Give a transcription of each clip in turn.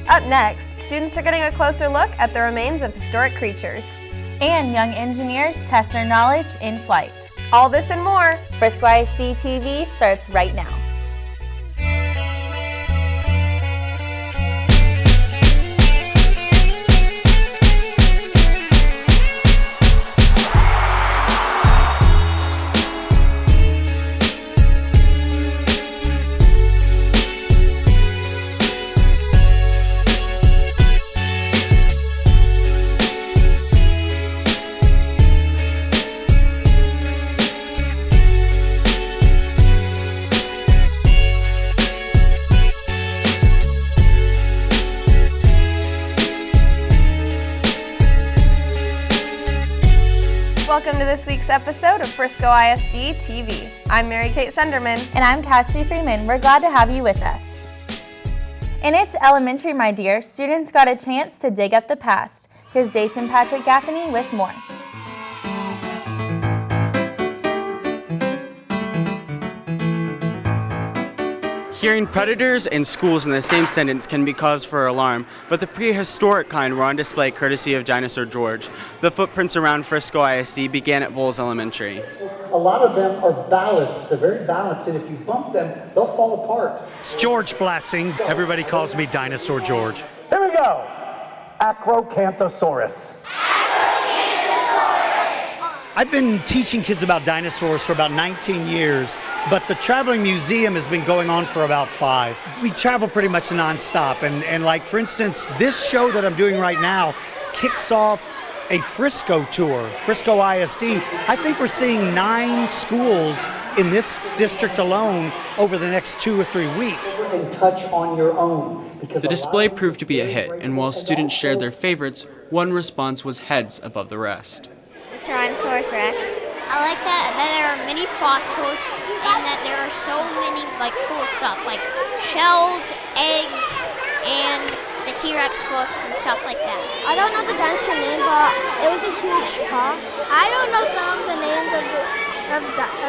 Up next, students are getting a closer look at the remains of historic creatures. And young engineers test their knowledge in flight. All this and more. Frisco ISD-TV starts right now. Welcome to this week's episode of Frisco ISD-TV. I'm Mary-Kate Sunderman. And I'm Kassidy Freeman. We're glad to have you with us. In its elementary, my dear, students got a chance to dig up the past. Here's Jason Patrick Gaffney with more. Hearing predators and schools in the same sentence can be cause for alarm, but the prehistoric kind were on display courtesy of Dinosaur George. The footprints around Frisco ISD began at Bowles Elementary. A lot of them are balanced. They're very balanced, and if you bump them, they'll fall apart. It's George Blessing. Everybody calls me Dinosaur George. Here we go. Acrocanthosaurus. I've been teaching kids about dinosaurs for about 19 years, but the traveling museum has been going on for about 5. We travel pretty much nonstop, and like, for instance, this show that I'm doing right now kicks off a Frisco tour, Frisco ISD. I think we're seeing 9 schools in this district alone over the next 2 or 3 weeks. And touch on your own. The display proved to be a hit, and while students shared their favorites, one response was heads above the rest. Tyrannosaurus Rex. I like that there are many fossils and that there are so many cool stuff like shells, eggs, and the T-Rex foots and stuff like that. I don't know the dinosaur name, but it was a huge paw. I don't know some of the names of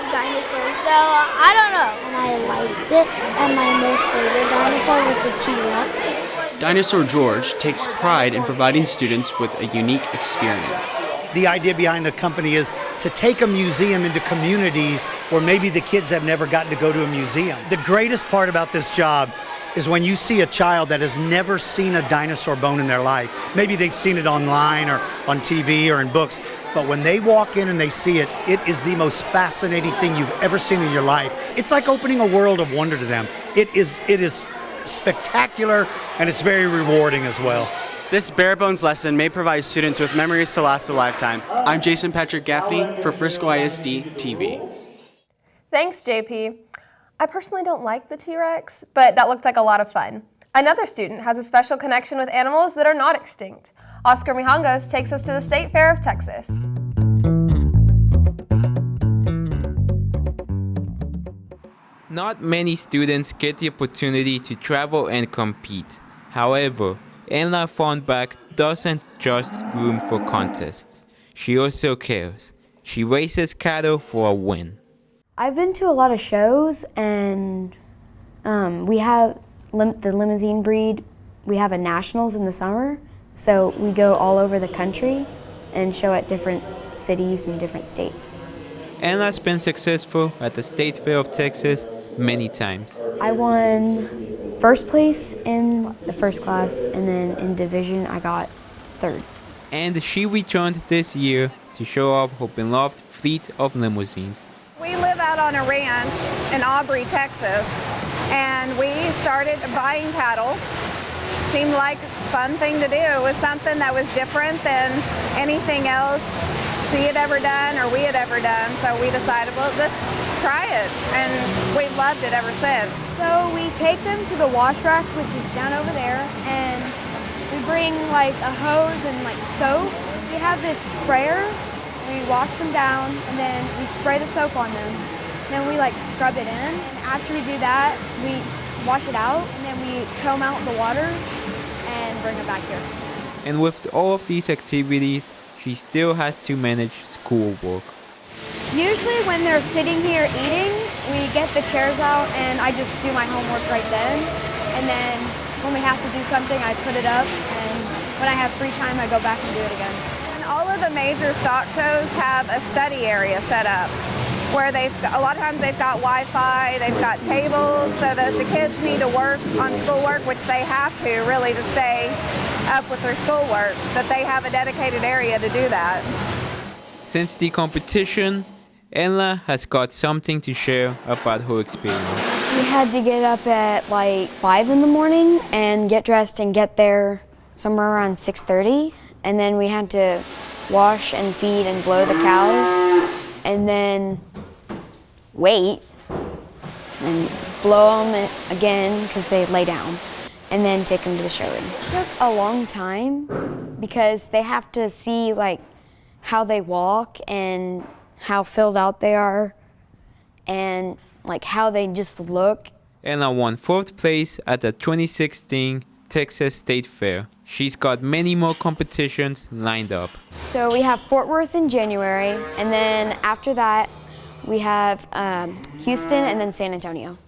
dinosaurs, so I don't know. And I liked it, and my most favorite dinosaur was the T-Rex. Dinosaur George takes pride in providing students with a unique experience. The idea behind the company is to take a museum into communities where maybe the kids have never gotten to go to a museum. The greatest part about this job is when you see a child that has never seen a dinosaur bone in their life. Maybe they've seen it online or on TV or in books, but when they walk in and they see it, it is the most fascinating thing you've ever seen in your life. It's like opening a world of wonder to them. It is spectacular, and it's very rewarding as well. This bare-bones lesson may provide students with memories to last a lifetime. I'm Jason Patrick Gaffney for Frisco ISD-TV. Thanks, JP. I personally don't like the T-Rex, but that looked like a lot of fun. Another student has a special connection with animals that are not extinct. Oscar Mijangos takes us to the State Fair of Texas. Not many students get the opportunity to travel and compete. However, Anna Thornback doesn't just groom for contests. She also cares. She races cattle for a win. I've been to a lot of shows, and we have the limousine breed. We have a nationals in the summer, so we go all over the country and show at different cities and different states. Anna's been successful at the State Fair of Texas many times. I won first place in the first class, and then in division I got third. And she returned this year to show off her beloved fleet of limousines. We live out on a ranch in Aubrey, Texas, and we started buying cattle. Seemed like a fun thing to do. It was something that was different than anything else she had ever done or we had ever done, so we decided, well, let's try it, and we've loved it ever since. So we take them to the wash rack, which is down over there, and we bring like a hose and like soap. We have this sprayer, we wash them down, and then we spray the soap on them. Then we like scrub it in, and after we do that, we wash it out, and then we comb out the water and bring it back here. And with all of these activities, she still has to manage schoolwork. Usually when they're sitting here eating, we get the chairs out and I just do my homework right then. And then when we have to do something, I put it up, and when I have free time, I go back and do it again. And all of the major stock shows have a study area set up where a lot of times they've got Wi-Fi, they've got tables, so that the kids need to work on schoolwork, which they have to really to stay up with their schoolwork, that they have a dedicated area to do that. Since the competition, Ella has got something to share about her experience. We had to get up at like 5 in the morning and get dressed and get there somewhere around 6:30. And then we had to wash and feed and blow the cows and then wait and blow them again because they lay down and then take them to the showroom. It took a long time because they have to see like how they walk and how filled out they are and like how they just look. Ella won 4th place at the 2016 Texas State Fair. She's got many more competitions lined up. So we have Fort Worth in January, and then after that we have Houston and then San Antonio.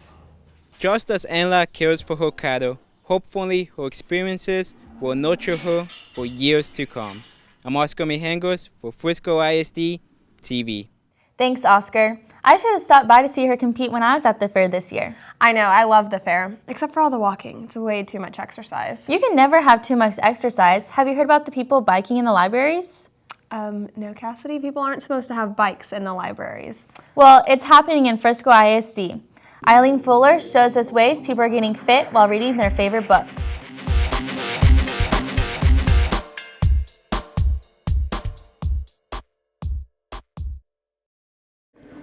Just as Ella cares for her cattle, hopefully her experiences will nurture her for years to come. I'm Oscar Mijangos for Frisco ISD-TV. Thanks, Oscar. I should have stopped by to see her compete when I was at the fair this year. I know, I love the fair, except for all the walking. It's way too much exercise. You can never have too much exercise. Have you heard about the people biking in the libraries? No, Kassidy, people aren't supposed to have bikes in the libraries. Well, it's happening in Frisco ISD. Eileen Fuller shows us ways people are getting fit while reading their favorite books.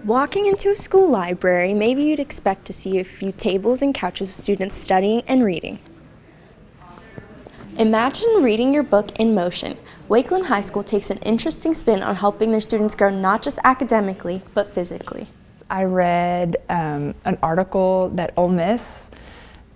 Walking into a school library, maybe you'd expect to see a few tables and couches with students studying and reading. Imagine reading your book in motion. Wakeland High School takes an interesting spin on helping their students grow not just academically, but physically. I read an article that Ole Miss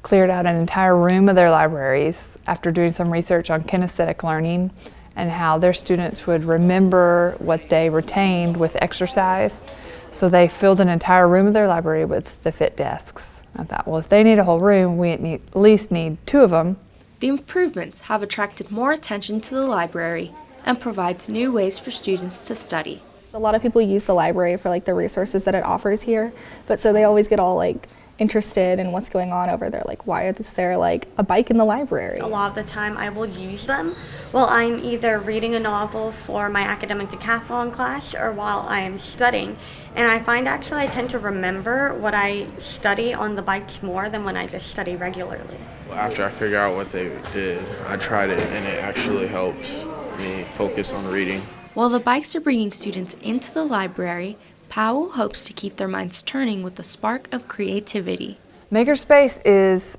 cleared out an entire room of their libraries after doing some research on kinesthetic learning and how their students would remember what they retained with exercise. So they filled an entire room of their library with the fit desks. I thought, well, if they need a whole room, we at least need 2 of them. The improvements have attracted more attention to the library and provides new ways for students to study. A lot of people use the library for like the resources that it offers here, but so they always get all like interested in what's going on over there, like why is there like a bike in the library? A lot of the time I will use them while I'm either reading a novel for my academic decathlon class or while I am studying, and I find actually I tend to remember what I study on the bikes more than when I just study regularly. After I figure out what they did, I tried it and it actually helped me focus on reading. While the bikes are bringing students into the library, Powell hopes to keep their minds turning with a spark of creativity. Makerspace is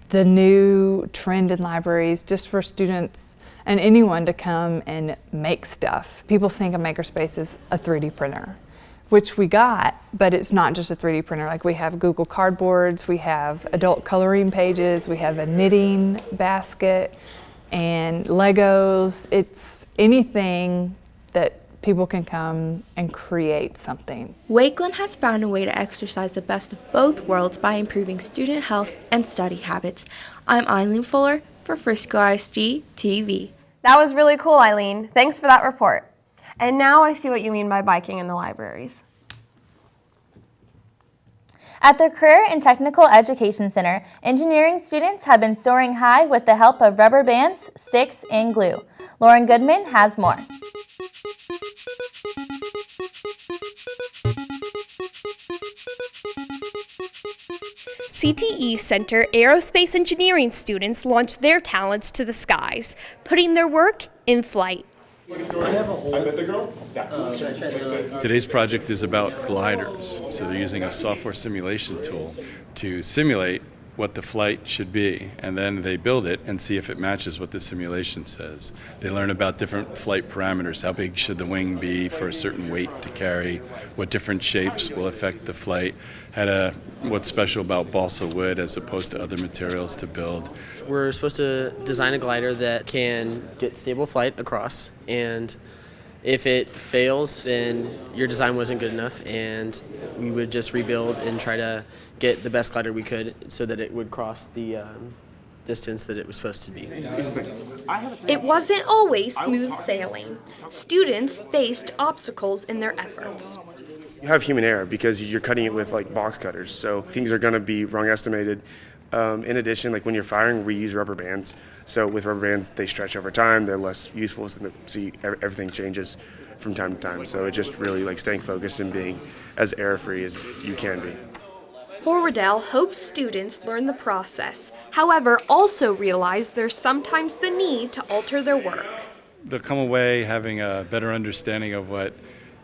the new trend in libraries just for students and anyone to come and make stuff. People think a makerspace is a 3D printer, which we got, but it's not just a 3D printer. Like we have Google Cardboards, we have adult coloring pages, we have a knitting basket and Legos. It's anything that people can come and create something. Wakeland has found a way to exercise the best of both worlds by improving student health and study habits. I'm Eileen Fuller for Frisco ISD-TV. That was really cool, Eileen. Thanks for that report. And now I see what you mean by biking in the libraries. At the Career and Technical Education Center, engineering students have been soaring high with the help of rubber bands, sticks, and glue. Lauren Goodman has more. CTE Center aerospace engineering students launched their talents to the skies, putting their work in flight. Today's project is about gliders. So they're using a software simulation tool to simulate what the flight should be, and then they build it and see if it matches what the simulation says. They learn about different flight parameters. How big should the wing be for a certain weight to carry? What different shapes will affect the flight? What's special about balsa wood as opposed to other materials to build? We're supposed to design a glider that can get stable flight across, and if it fails, then your design wasn't good enough, and we would just rebuild and try to get the best glider we could so that it would cross the distance that it was supposed to be. It wasn't always smooth sailing. Students faced obstacles in their efforts. You have human error because you're cutting it with like box cutters, so things are going to be wrong estimated. In addition, like when you're firing, we use rubber bands. So with rubber bands, they stretch over time. They're less useful, so everything changes from time to time. So it's just really like staying focused and being as error-free as you can be. Horwedel hopes students learn the process, however, also realize there's sometimes the need to alter their work. They'll come away having a better understanding of what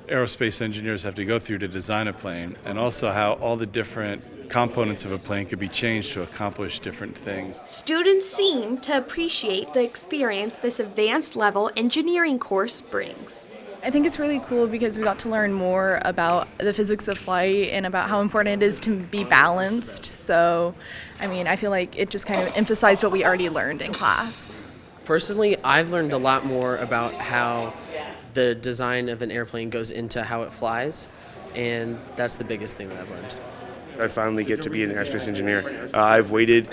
aerospace engineers have to go through to design a plane, and also how all the different components of a plane could be changed to accomplish different things. Students seem to appreciate the experience this advanced level engineering course brings. I think it's really cool because we got to learn more about the physics of flight and about how important it is to be balanced. So, I feel like it just kind of emphasized what we already learned in class. Personally, I've learned a lot more about how the design of an airplane goes into how it flies, and that's the biggest thing that I've learned. I finally get to be an aerospace engineer. I've waited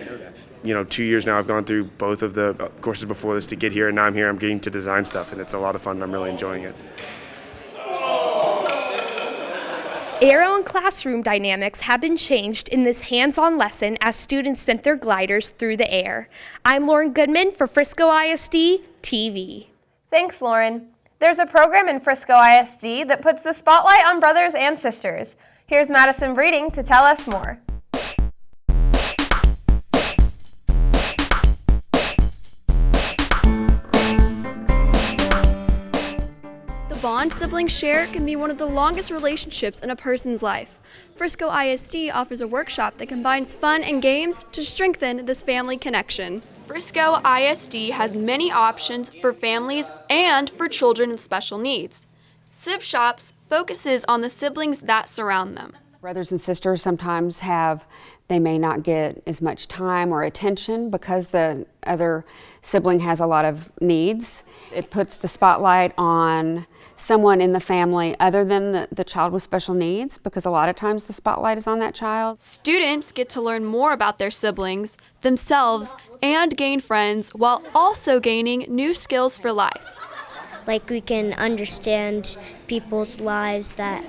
2 years now. I've gone through both of the courses before this to get here, and now I'm here. I'm getting to design stuff, and it's a lot of fun, and I'm really enjoying it. Aero and classroom dynamics have been changed in this hands-on lesson as students sent their gliders through the air. I'm Lauren Goodman for Frisco ISD-TV. Thanks, Lauren. There's a program in Frisco ISD that puts the spotlight on brothers and sisters. Here's Madison Breeding to tell us more. The bond siblings share can be one of the longest relationships in a person's life. Frisco ISD offers a workshop that combines fun and games to strengthen this family connection. Frisco ISD has many options for families and for children with special needs. Sib Shops focuses on the siblings that surround them. Brothers and sisters sometimes they may not get as much time or attention because the other sibling has a lot of needs. It puts the spotlight on someone in the family other than the child with special needs, because a lot of times the spotlight is on that child. Students get to learn more about their siblings, themselves, and gain friends while also gaining new skills for life. Like we can understand people's lives that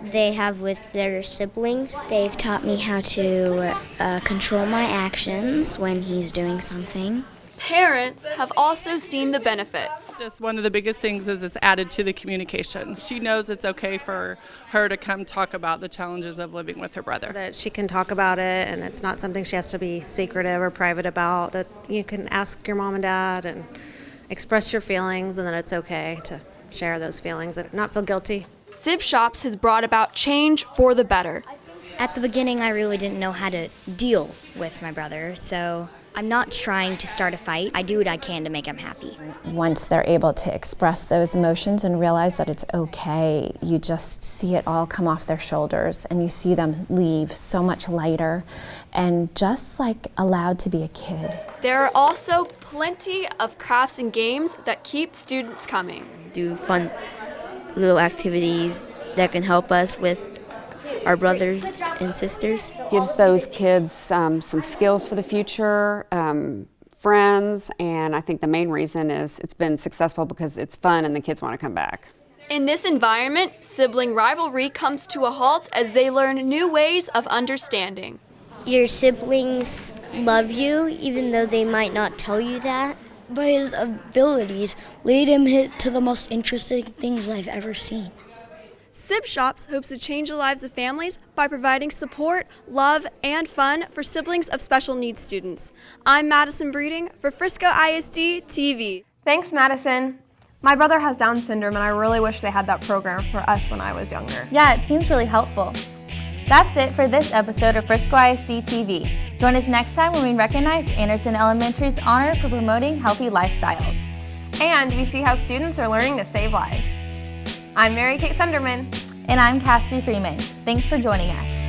they have with their siblings. They've taught me how to control my actions when he's doing something. Parents have also seen the benefits. Just one of the biggest things is it's added to the communication. She knows it's okay for her to come talk about the challenges of living with her brother. That she can talk about it, and it's not something she has to be secretive or private about, that you can ask your mom and dad and express your feelings, and that it's okay to share those feelings and not feel guilty. Sib Shops has brought about change for the better. At the beginning, I really didn't know how to deal with my brother, so I'm not trying to start a fight. I do what I can to make him happy. Once they're able to express those emotions and realize that it's okay, you just see it all come off their shoulders, and you see them leave so much lighter and just like allowed to be a kid. There are also plenty of crafts and games that keep students coming. Do fun little activities that can help us with our brothers and sisters. Gives those kids some skills for the future, friends, and I think the main reason is it's been successful because it's fun and the kids want to come back. In this environment, sibling rivalry comes to a halt as they learn new ways of understanding. Your siblings love you, even though they might not tell you that. By his abilities, lead him to the most interesting things I've ever seen. Sib Shops hopes to change the lives of families by providing support, love, and fun for siblings of special needs students. I'm Madison Breeding for Frisco ISD-TV. Thanks, Madison. My brother has Down syndrome, and I really wish they had that program for us when I was younger. Yeah, it seems really helpful. That's it for this episode of Frisco ISD-TV. Join us next time when we recognize Anderson Elementary's honor for promoting healthy lifestyles. And we see how students are learning to save lives. I'm Mary Kate Sunderman. And I'm Kassidy Freeman. Thanks for joining us.